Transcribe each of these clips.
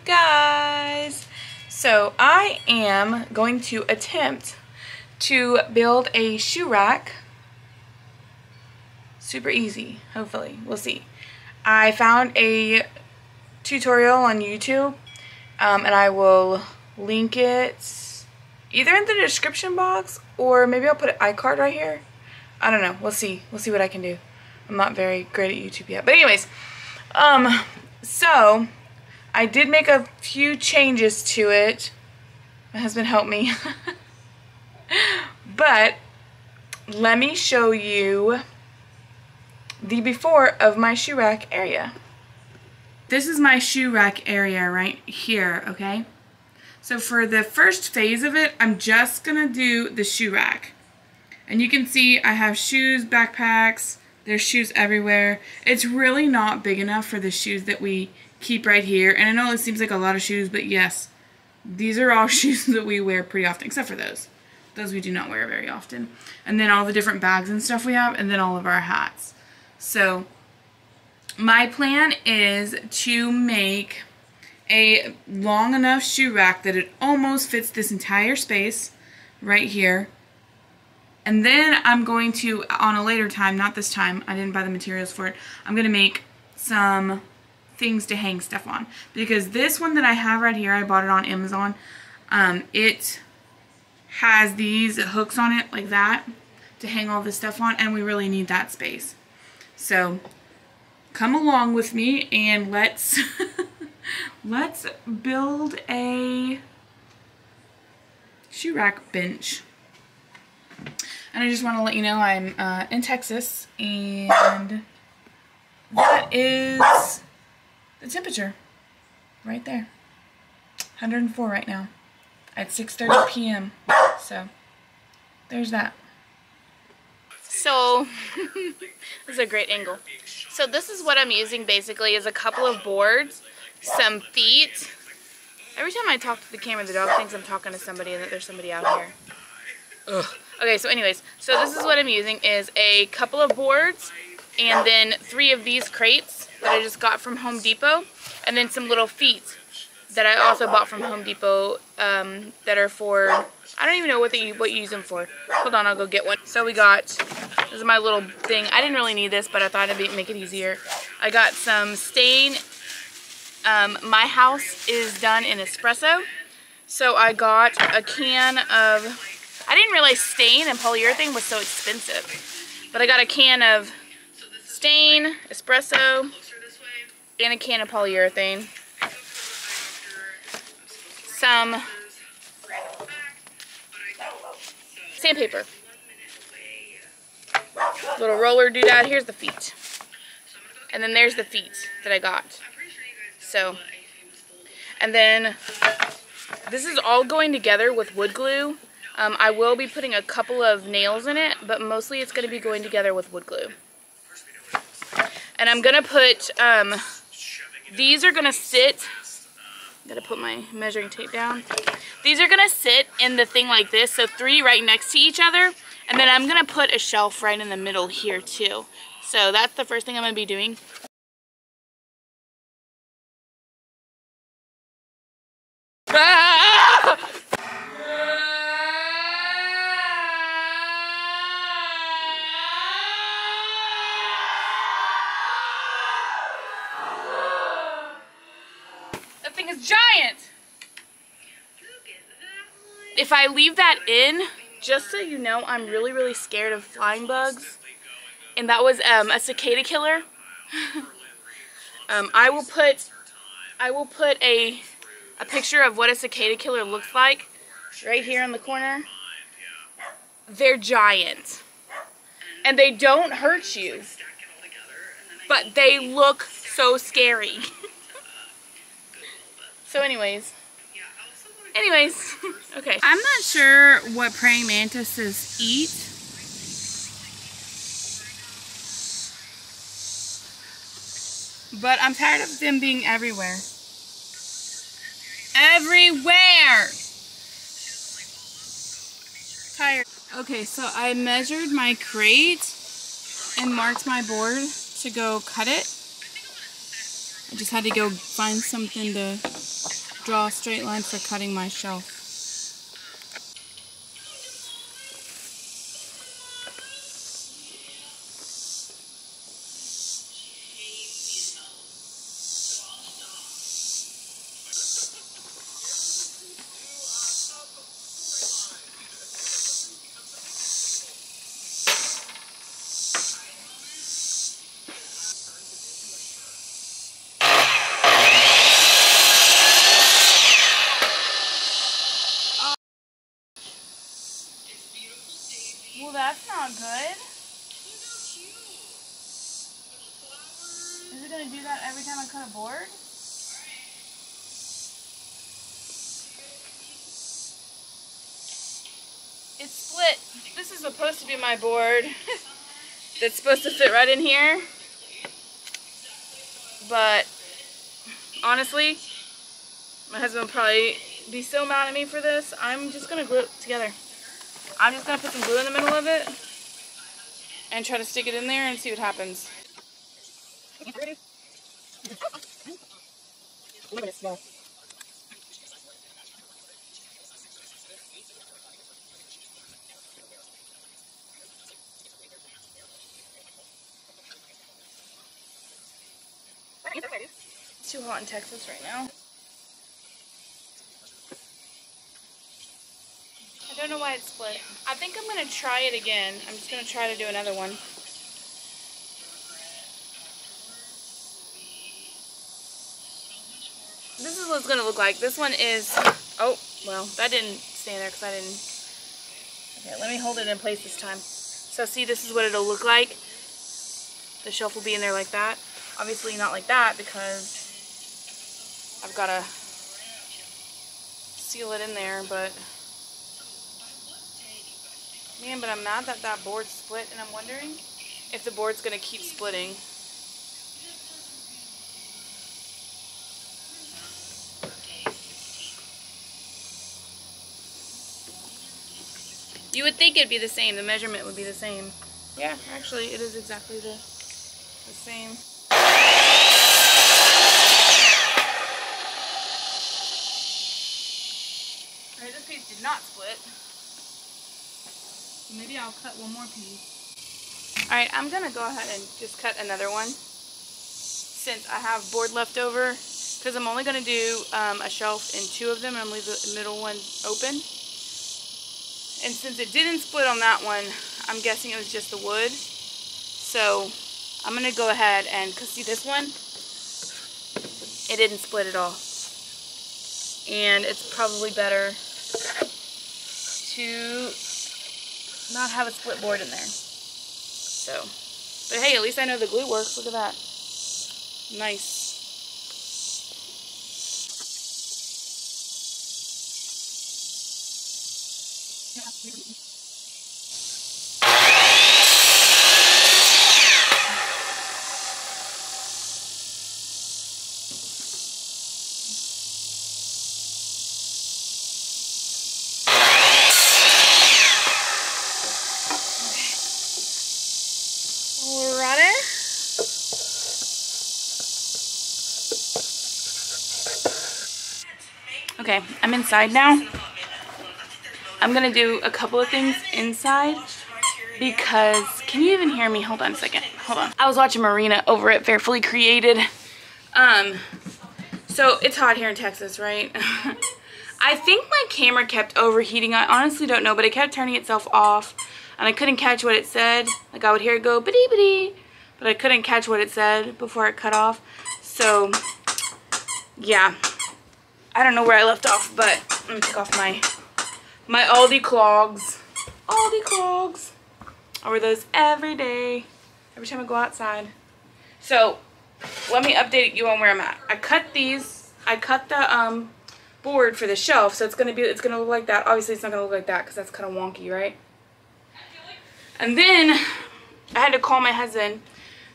guys! So I am going to attempt to build a shoe rack. Super easy, hopefully. We'll see. I found a tutorial on YouTube and I will link it either in the description box or maybe I'll put an iCard right here. I don't know. We'll see. We'll see what I can do. I'm not very great at YouTube yet. But anyways, so I did make a few changes to it. My husband helped me. But let me show you the before of my shoe rack area. This is my shoe rack area right here, okay? So for the first phase of it, I'm just gonna do the shoe rack. And you can see I have shoes, backpacks, there's shoes everywhere. It's really not big enough for the shoes that we keep right here. And I know it seems like a lot of shoes, but yes, these are all shoes that we wear pretty often, except for those. Those we do not wear very often. And then all the different bags and stuff we have, and then all of our hats. So my plan is to make a long enough shoe rack that it almost fits this entire space right here. And then I'm going to, on a later time, not this time, I didn't buy the materials for it, I'm going to make some things to hang stuff on. Because this one that I have right here, I bought it on Amazon, it has these hooks on it like that to hang all this stuff on, and we really need that space. So come along with me and let's let's build a shoe rack bench. And I just want to let you know I'm in Texas, and that is the temperature right there. 104 right now at 6:30 p.m. So there's that. So this is a great angle. So this is what I'm using basically, is a couple of boards, some feet. Every time I talk to the camera, the dog thinks I'm talking to somebody and that there's somebody out here. Ugh. Okay, so anyways, so this is what I'm using, is a couple of boards and then 3 of these crates that I just got from Home Depot, and then some little feet that I also bought from Home Depot that are for, I don't even know what you use them for. Hold on, I'll go get one. So we got, this is my little thing. I didn't really need this, but I thought it'd make it easier. I got some stain. My house is done in espresso, so I got a can of, I didn't realize stain and polyurethane was so expensive, but I got a can of stain, espresso, and a can of polyurethane. Some sandpaper. Little roller doodad. Here's the feet. And then there's the feet that I got. So, and then this is all going together with wood glue. I will be putting a couple of nails in it, but mostly it's going to be going together with wood glue. And I'm going to put, these are going to sit, I'm going to put my measuring tape down. These are going to sit in the thing like this, so 3 right next to each other. And then I'm going to put a shelf right in the middle here too. So that's the first thing I'm going to be doing. Ah! That thing is giant! If I leave that in, just so you know, I'm really scared of flying bugs. And that was a cicada killer. I will put a picture of what a cicada killer looks like right here in the corner. They're giant. And they don't hurt you. But they look so scary. So anyways, okay. I'm not sure what praying mantises eat. But I'm tired of them being everywhere. Everywhere! Tired. Okay, so I measured my crate and marked my board to go cut it. I just had to go find something to draw a straight line for cutting my shelf. Well, that's not good. Is it going to do that every time I cut a board? It's split. This is supposed to be my board. That's supposed to fit right in here. But honestly, my husband will probably be so mad at me for this. I'm just going to glue it together. I'm just going to put some glue in the middle of it and try to stick it in there and see what happens. Look at it smell. It's too hot in Texas right now. I don't know why it's split. I think I'm going to try it again. I'm just going to try to do another one. This is what it's going to look like. This one is... Oh, well, that didn't stay in there because I didn't... Okay, let me hold it in place this time. So see, this is what it'll look like. The shelf will be in there like that. Obviously not like that because I've got to seal it in there, but... Man, but I'm mad that that board's split, and I'm wondering if the board's going to keep splitting. You would think it'd be the same. The measurement would be the same. Yeah, actually, it is exactly the same. Alright, this piece did not split. Maybe I'll cut one more piece. Alright, I'm going to go ahead and just cut another one since I have board left over, because I'm only going to do a shelf in 2 of them, and I'm going to leave the middle one open. And since it didn't split on that one, I'm guessing it was just the wood. So I'm going to go ahead and, because see this one, it didn't split at all. And it's probably better to not have a split board in there. So, but hey, at least I know the glue works. Look at that. Nice. Okay, I'm inside now. I'm going to do a couple of things inside because, can you even hear me? Hold on a second. Hold on. I was watching Marina over at Fairfully Created. So it's hot here in Texas, right? I think my camera kept overheating. I honestly don't know, but it kept turning itself off and I couldn't catch what it said. Like I would hear it go bitty bitty, but I couldn't catch what it said before it cut off. So yeah. I don't know where I left off, but let me take off my Aldi clogs. Aldi clogs. I wear those every day, every time I go outside. So let me update you on where I'm at. I cut these. I cut the board for the shelf, so it's gonna look like that. Obviously, it's not gonna look like that because that's kind of wonky, right? And then I had to call my husband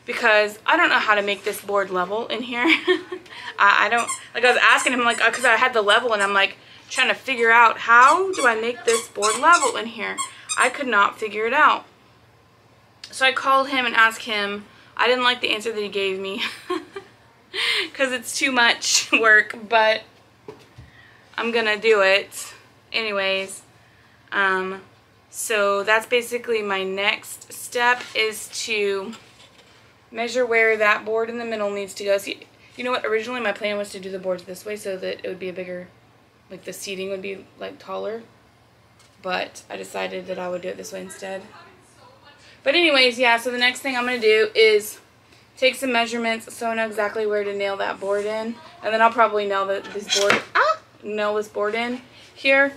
because I don't know how to make this board level in here. I don't, like I was asking him, like, because I had the level and I'm like trying to figure out how do I make this board level in here. I could not figure it out. So I called him and asked him. I didn't like the answer that he gave me because it's too much work, but I'm gonna do it anyways. So that's basically my next step, is to measure where that board in the middle needs to go. See, you know what, originally my plan was to do the boards this way so that it would be a bigger, like the seating would be like taller, but I decided that I would do it this way instead. But anyways, yeah, so the next thing I'm going to do is take some measurements so I know exactly where to nail that board in, and then I'll probably nail this board in here,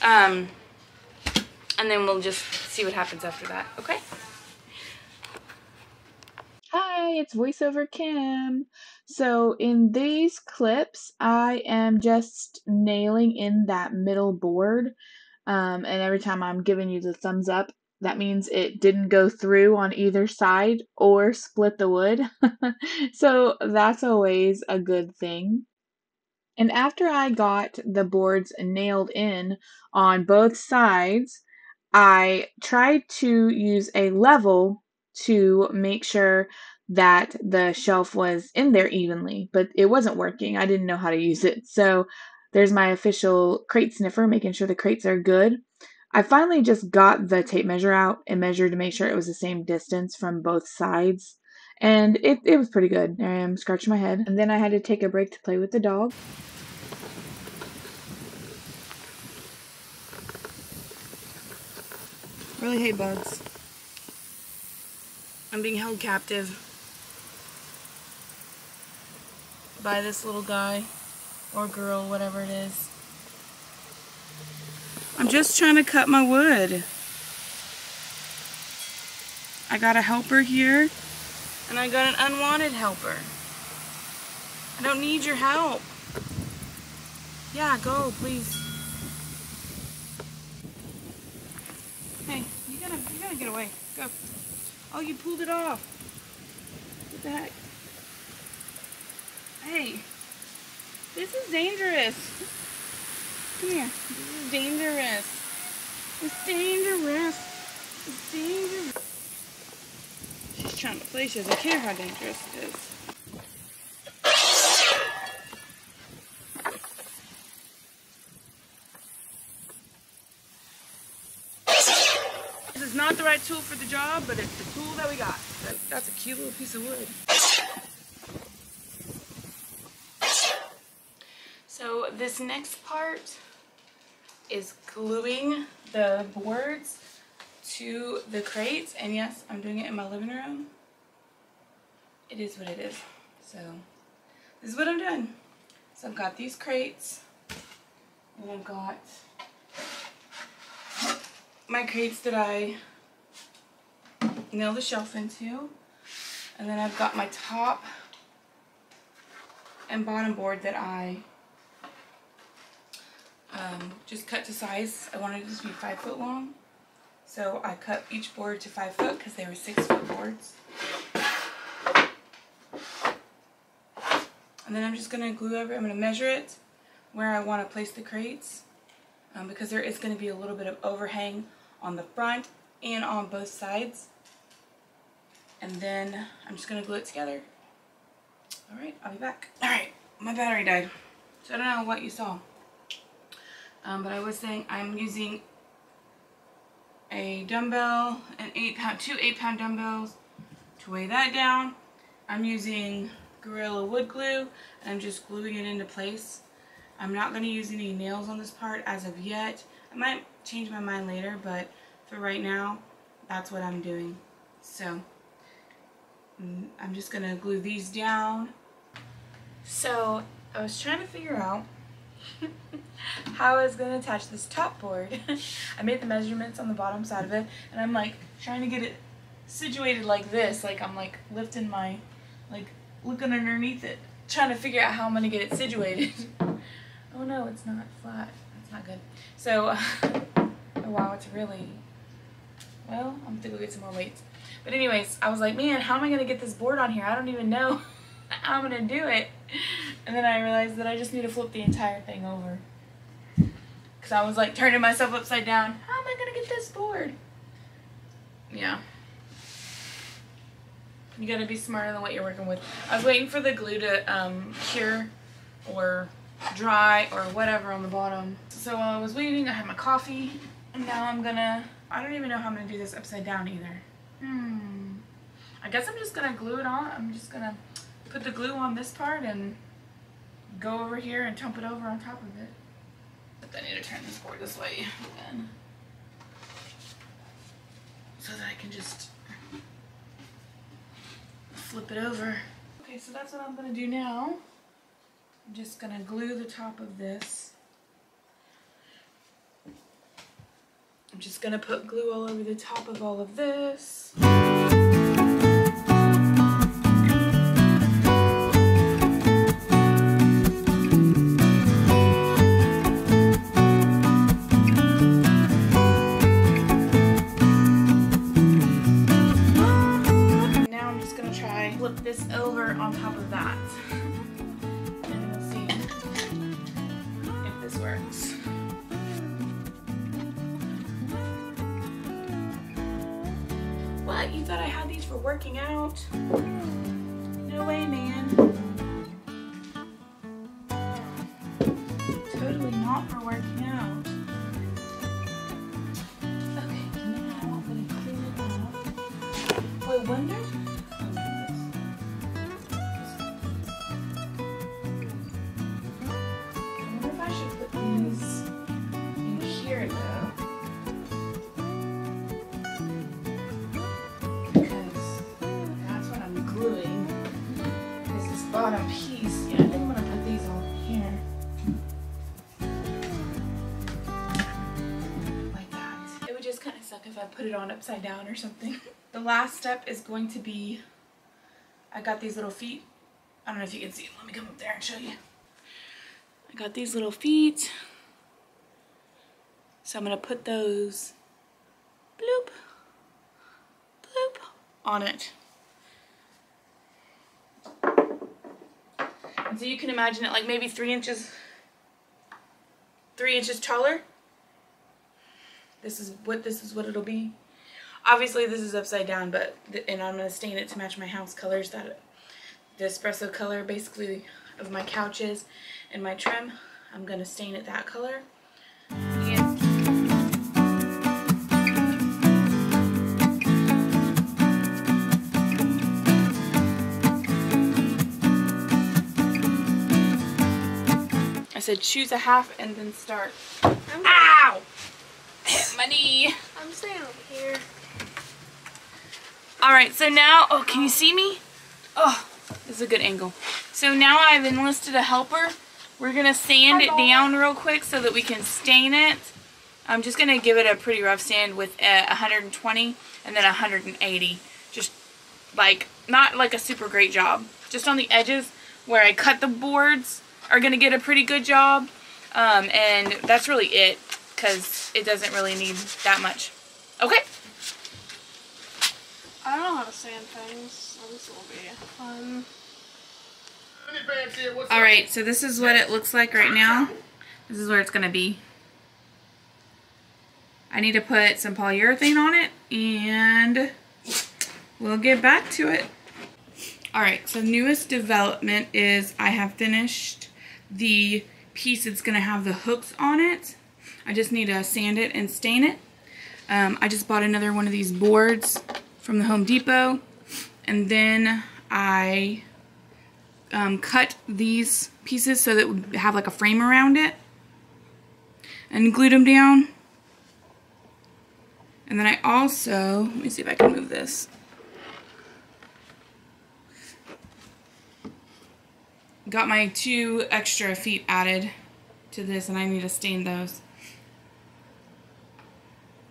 and then we'll just see what happens after that, okay? Hi, it's VoiceOver Kim. So in these clips, I am just nailing in that middle board. And every time I'm giving you the thumbs up, that means it didn't go through on either side or split the wood. So that's always a good thing. And after I got the boards nailed in on both sides, I tried to use a level to make sure that the shelf was in there evenly, but it wasn't working. I didn't know how to use it. So there's my official crate sniffer, making sure the crates are good. I finally just got the tape measure out and measured to make sure it was the same distance from both sides. And it was pretty good. I am scratching my head. And then I had to take a break to play with the dog. Really hate bugs. I'm being held captive by this little guy or girl, whatever it is. I'm just trying to cut my wood. I got a helper here, and I got an unwanted helper. I don't need your help. Yeah, go, please. Hey, you gotta get away. Go. Oh, you pulled it off. What the heck? Hey, this is dangerous. Come here. This is dangerous. It's dangerous. It's dangerous. She's trying to play. She doesn't care how dangerous it is. This is not the right tool for the job, but it's the tool that we got. That's a cute little piece of wood. So this next part is gluing the boards to the crates, and yes, I'm doing it in my living room. It is what it is. So this is what I'm doing. So I've got these crates, and I've got my crates that I nail the shelf into, and then I've got my top and bottom board that I just cut to size. I wanted it to be 5 foot long, so I cut each board to 5 foot because they were 6 foot boards. And then I'm just going to glue over. I'm going to measure it where I want to place the crates, because there is going to be a little bit of overhang on the front and on both sides. And then I'm just going to glue it together. Alright, I'll be back. Alright, my battery died, so I don't know what you saw. But I was saying I'm using a dumbbell, two 8-pound dumbbells to weigh that down. I'm using Gorilla wood glue, and I'm just gluing it into place. I'm not going to use any nails on this part as of yet. I might change my mind later, but for right now, that's what I'm doing. So I'm just going to glue these down. So I was trying to figure out how I was going to attach this top board. I made the measurements on the bottom side of it, and I'm like trying to get it situated like this, like I'm like lifting my, like looking underneath it, trying to figure out how I'm going to get it situated. Oh no, it's not flat. That's not good. So, oh wow, it's really, well, I'm going to go get some more weights. But anyways, I was like, man, how am I going to get this board on here? I don't even know how I'm going to do it. And then I realized that I just need to flip the entire thing over. Because I was like turning myself upside down. How am I going to get this board? Yeah. You got to be smarter than what you're working with. I was waiting for the glue to cure or dry or whatever on the bottom. So while I was waiting, I had my coffee, and now I don't even know how I'm gonna do this upside down either. I guess I'm just gonna glue it on. I'm just gonna put the glue on this part and go over here and dump it over on top of it. But I need to turn this board this way then, so that I can just flip it over. Okay, so that's what I'm gonna do now. I'm just gonna glue the top of this. I'm just gonna put glue all over the top of all of this. Flip this over on top of that, and we'll see if this works. What? You thought I had these for working out? No way, man. Totally not for working out. Okay, now I'm gonna clean it up. Oh, I wonder. Bottom piece. Yeah, I think I'm gonna put these on here. Like that. It would just kind of suck if I put it on upside down or something. The last step is going to be, I got these little feet. I don't know if you can see. Let me come up there and show you. I got these little feet. So I'm gonna put those bloop, bloop on it. And so you can imagine it like maybe 3 inches taller. This is what it'll be. Obviously this is upside down, but and I'm gonna stain it to match my house colors, that the espresso color basically of my couches and my trim. I'm gonna stain it that color. I said choose a half and then start. Ow! Hit my knee. I'm staying over here. Alright, so now, oh, can you see me? Oh, this is a good angle. So now I've enlisted a helper. We're going to sand it down real quick so that we can stain it. I'm just going to give it a pretty rough sand with 120 and then 180. Just like, not like a super great job. Just on the edges where I cut the boards are going to get a pretty good job. And that's really it, because it doesn't really need that much. Okay. I don't know how to sand things, so this will be fun. Alright, so this is what it looks like right now. This is where it's going to be. I need to put some polyurethane on it, and we'll get back to it. Alright, so newest development is I have finished the piece that's going to have the hooks on it. I just need to sand it and stain it. I just bought another one of these boards from the Home Depot, and then I cut these pieces so that it would have like a frame around it and glued them down. And then I also, let me see if I can move this. Got my 2 extra feet added to this, and I need to stain those.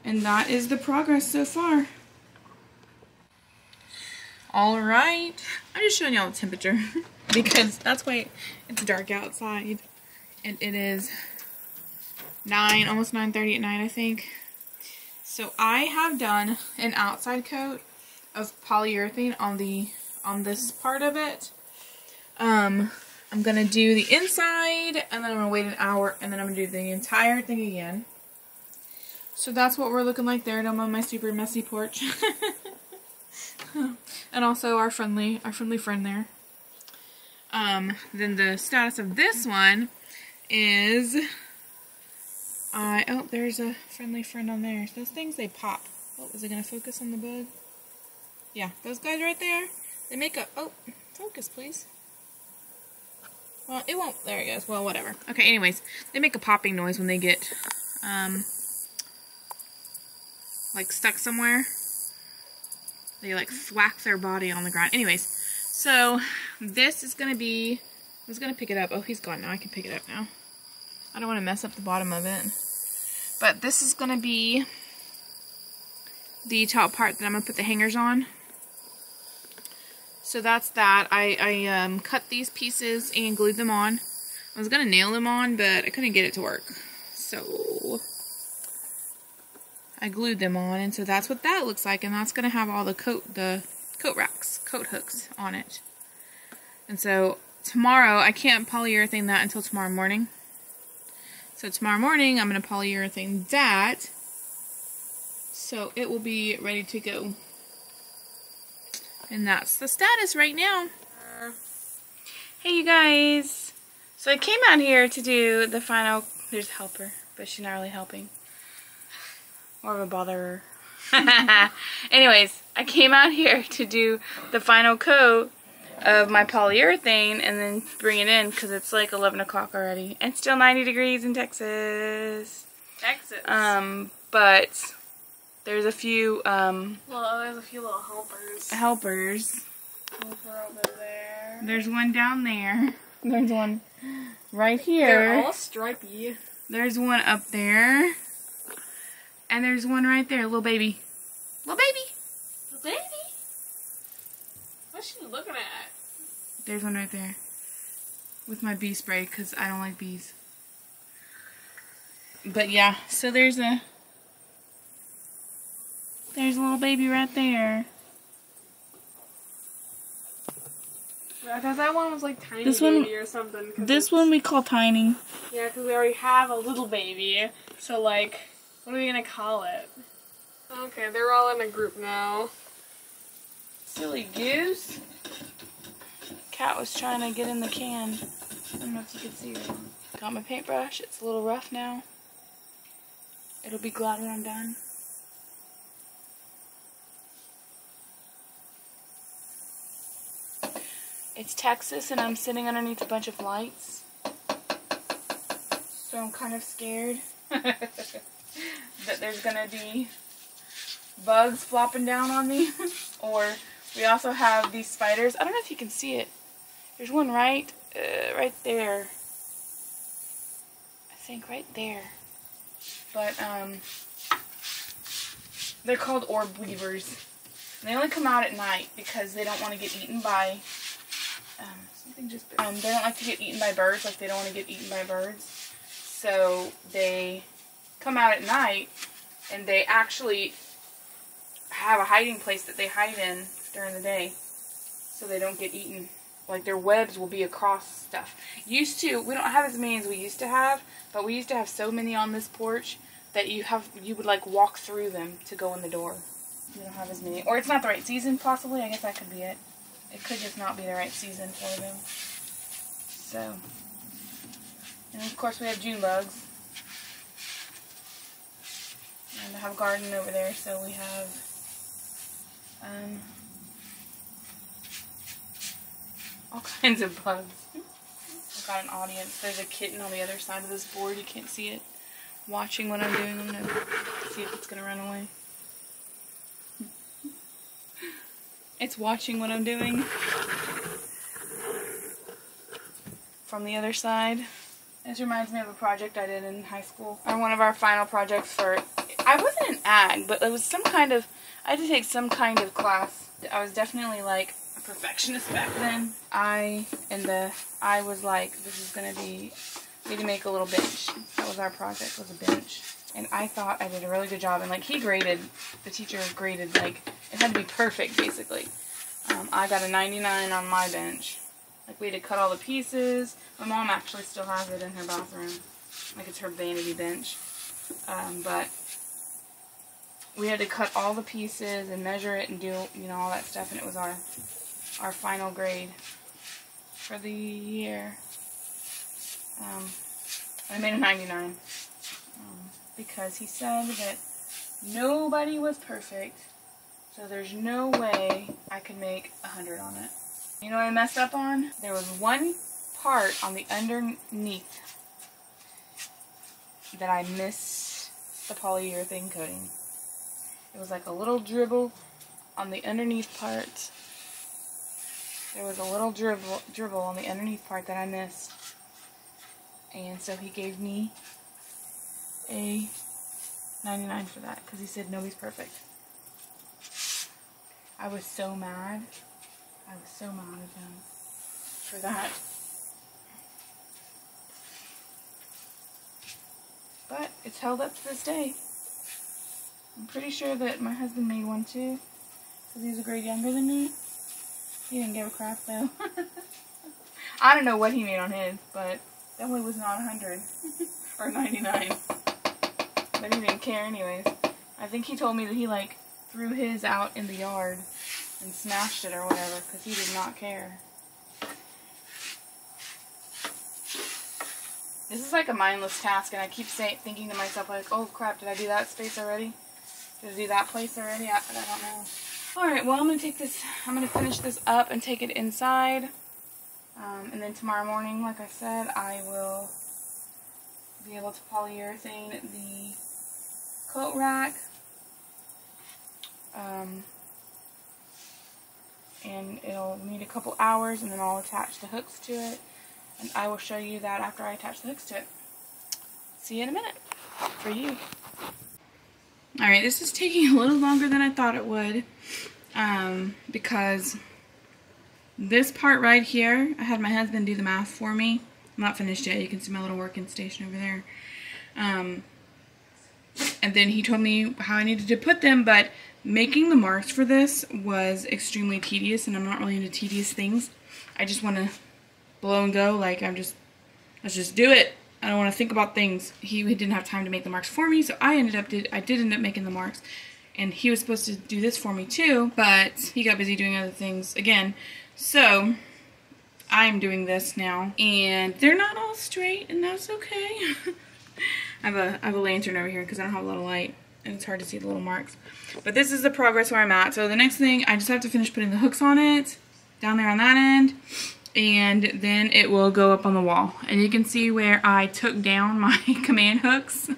And that is the progress so far. Alright, I'm just showing y'all the temperature because that's why it's dark outside. And it is 9, almost 9:30 at night, I think. So I have done an outside coat of polyurethane on this part of it. I'm gonna do the inside, and then I'm gonna wait an hour, and then I'm gonna do the entire thing again. So that's what we're looking like there down on my super messy porch. And also our friendly friend there. Then the status of this one is oh, there's a friendly friend on there. Those things, they pop. Oh, is it going to focus on the bug? Yeah, those guys right there, they make a, oh, focus please. Well, it won't, there it goes. Well, whatever. Okay, anyways, they make a popping noise when they get, like stuck somewhere. They like thwack their body on the ground. Anyways, so this is going to be, I was going to pick it up. Oh, he's gone now. I can pick it up now. I don't want to mess up the bottom of it. But this is going to be the top part that I'm going to put the hangers on. So that's that. I cut these pieces and glued them on. I was going to nail them on, but I couldn't get it to work. So I glued them on, and so that's what that looks like, and that's going to have all the coat racks, coat hooks on it. And so tomorrow, I can't polyurethane that until tomorrow morning. So tomorrow morning, I'm going to polyurethane that, so it will be ready to go. And that's the status right now. Hey you guys! So I came out here to do the final, there's a helper, but she's not really helping. More of a botherer. Anyways, I came out here to do the final coat of my polyurethane and then bring it in because it's like 11 o'clock already. And still 90 degrees in Texas. But there's a few, well, there's a few little helpers. Helpers. Over there. There's one down there. There's one right here. They're all stripey. There's one up there. And there's one right there, little baby. Little baby. Little baby? What's she looking at? There's one right there. With my bee spray, because I don't like bees. But yeah, so there's a little baby right there. I thought that one was like tiny this baby or something. This one we call Tiny. Yeah, because we already have a little baby. So like, what are we going to call it? Okay, they're all in a group now. Silly goose. Cat was trying to get in the can. I don't know if you can see it. Got my paintbrush. It's a little rough now. It'll be glad when I'm done. It's Texas and I'm sitting underneath a bunch of lights. So I'm kind of scared that there's gonna be bugs flopping down on me. Or we also have these spiders. I don't know if you can see it. There's one right there. I think right there. But they're called orb weavers. And they only come out at night because they don't want to get eaten by something just they don't like to get eaten by birds, like they don't want to get eaten by birds. So they come out at night and they actually have a hiding place that they hide in during the day so they don't get eaten. Like their webs will be across stuff. We don't have as many as we used to have, but we used to have so many on this porch that you would like walk through them to go in the door. We don't have as many. Or it's not the right season possibly, I guess that could be it. It could just not be the right season for them. So, and of course we have June bugs. And I have a garden over there, so we have all kinds of bugs. I've got an audience. There's a kitten on the other side of this board. You can't see it. Watching what I'm doing. I'm going to see if it's going to run away. It's watching what I'm doing from the other side. This reminds me of a project I did in high school. Or one of our final projects for, I wasn't in ag, but it was some kind of, I had to take some kind of class. I was definitely like a perfectionist back then. I was like, this is going to be, we need to make a little bench. That was our project, was a bench. And I thought I did a really good job. And like he graded, the teacher graded, like it had to be perfect basically. I got a 99 on my bench. Like we had to cut all the pieces. My mom actually still has it in her bathroom. Like it's her vanity bench. But we had to cut all the pieces and measure it and do, you know, all that stuff. And it was our final grade for the year. I made a 99 because he said that nobody was perfect, so there's no way I could make 100 on it. You know what I messed up on? There was one part on the underneath that I missed the polyurethane coating. It was like a little dribble on the underneath part. There was a little dribble on the underneath part that I missed. And so he gave me a 99 for that because he said nobody's perfect. I was so mad. I was so mad at him for that. But it's held up to this day. I'm pretty sure that my husband made one too, because he's a grade younger than me. He didn't give a crap though. I don't know what he made on his, but definitely was not 100 or 99. But he didn't care anyways. I think he told me that he like threw his out in the yard and smashed it or whatever, because he did not care. This is like a mindless task, and I keep thinking to myself like, oh crap, did I do that space already? Did I do that place already? I don't know. Alright, well I'm going to finish this up and take it inside. And then tomorrow morning, like I said, I will be able to polyurethane the coat rack. And it'll need a couple hours, and then I'll attach the hooks to it. And I will show you that after I attach the hooks to it. See you in a minute for you. Alright, this is taking a little longer than I thought it would. Because this part right here, I had my husband do the math for me. I'm not finished yet. You can see my little working station over there. And then he told me how I needed to put them, but making the marks for this was extremely tedious, and I'm not really into tedious things. I just want to blow and go, like let's just do it. I don't want to think about things. He didn't have time to make the marks for me, so I did end up making the marks. And he was supposed to do this for me too, but he got busy doing other things again. So I'm doing this now, and they're not all straight, and that's okay. I have a lantern over here because I don't have a lot of light, and it's hard to see the little marks. But this is the progress where I'm at. So the next thing, I just have to finish putting the hooks on it, down there on that end, and then it will go up on the wall. And you can see where I took down my command hooks.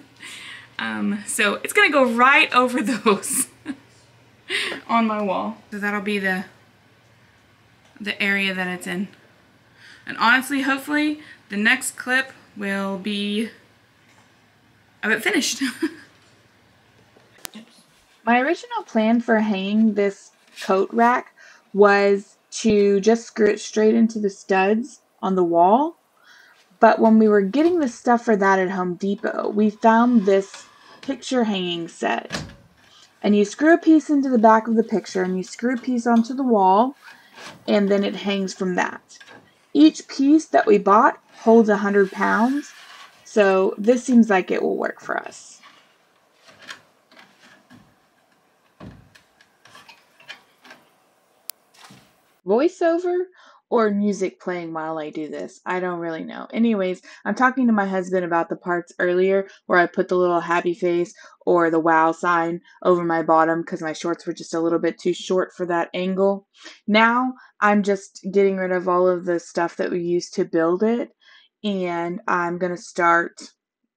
So it's gonna go right over those on my wall. So that'll be the area that it's in. And honestly, hopefully, the next clip will be of it finished. My original plan for hanging this coat rack was to just screw it straight into the studs on the wall. But when we were getting the stuff for that at Home Depot, we found this picture hanging set. And you screw a piece into the back of the picture, and you screw a piece onto the wall, and then it hangs from that. Each piece that we bought holds 100 pounds, so this seems like it will work for us. Voiceover or music playing while I do this? I don't really know. Anyways, I'm talking to my husband about the parts earlier where I put the little happy face or the wow sign over my bottom because my shorts were just a little bit too short for that angle. Now I'm just getting rid of all of the stuff that we used to build it, and I'm going to start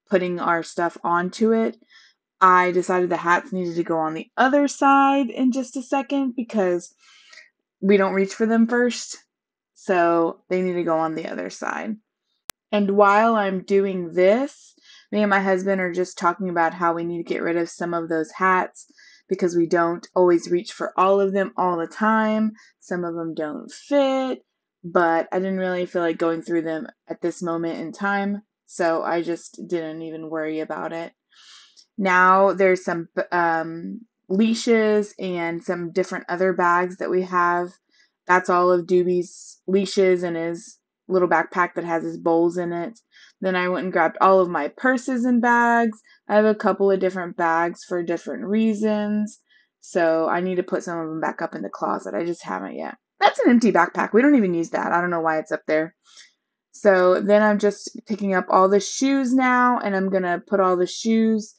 putting our stuff onto it. I decided the hats needed to go on the other side in just a second because we don't reach for them first, so they need to go on the other side. And while I'm doing this, me and my husband are just talking about how we need to get rid of some of those hats because we don't always reach for all of them all the time. Some of them don't fit, but I didn't really feel like going through them at this moment in time, so I just didn't even worry about it. Now there's some leashes and some different other bags that we have. That's all of Doobie's leashes and his little backpack that has his bowls in it. Then I went and grabbed all of my purses and bags. I have a couple of different bags for different reasons, so I need to put some of them back up in the closet. I just haven't yet. That's an empty backpack. We don't even use that. I don't know why it's up there. So then I'm just picking up all the shoes now, and I'm going to put all the shoes.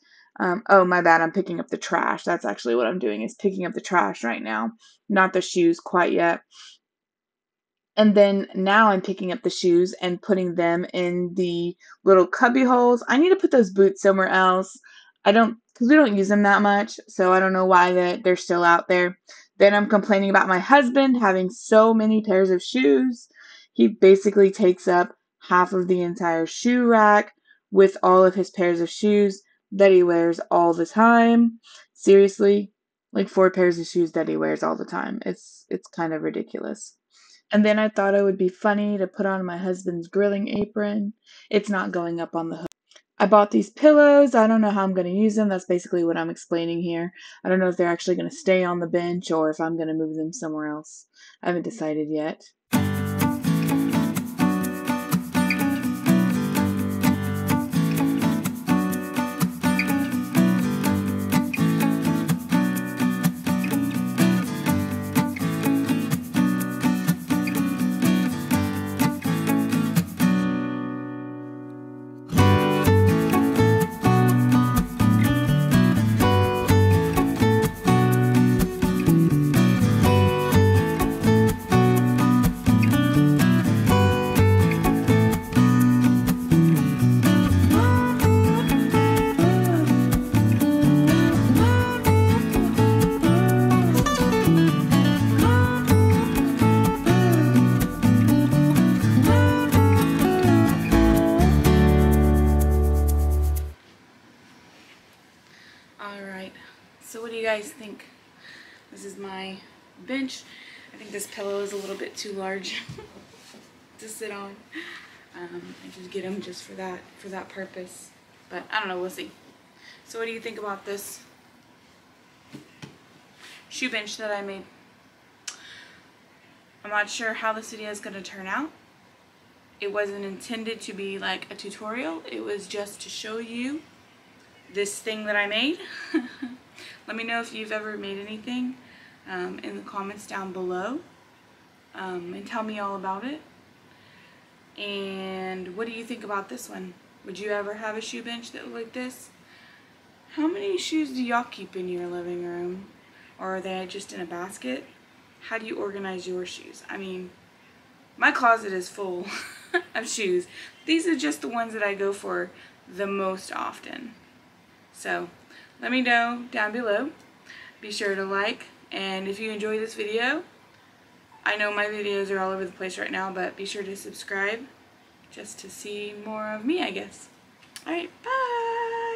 Oh, my bad. I'm picking up the trash. That's actually what I'm doing, is picking up the trash right now. Not the shoes quite yet. And then now I'm picking up the shoes and putting them in the little cubby holes. I need to put those boots somewhere else. Because we don't use them that much, so I don't know why they're still out there. Then I'm complaining about my husband having so many pairs of shoes. He basically takes up half of the entire shoe rack with all of his pairs of shoes that he wears all the time. Seriously, like 4 pairs of shoes that he wears all the time. It's kind of ridiculous. And then I thought it would be funny to put on my husband's grilling apron. It's not going up on the hook. I bought these pillows. I don't know how I'm going to use them. That's basically what I'm explaining here. I don't know if they're actually going to stay on the bench or if I'm going to move them somewhere else. I haven't decided yet. Alright, so what do you guys think? This is my bench. I think this pillow is a little bit too large to sit on. I just get them just for that purpose. But I don't know, we'll see. So what do you think about this shoe bench that I made? I'm not sure how this video is going to turn out. It wasn't intended to be like a tutorial. It was just to show you this thing that I made. Let me know if you've ever made anything in the comments down below, and tell me all about it. And what do you think about this one? Would you ever have a shoe bench that looked like this? How many shoes do y'all keep in your living room? Or are they just in a basket? How do you organize your shoes? I mean, my closet is full of shoes. These are just the ones that I go for the most often. So let me know down below. Be sure to like, and if you enjoy this video, I know my videos are all over the place right now, but be sure to subscribe just to see more of me, I guess. Alright, bye!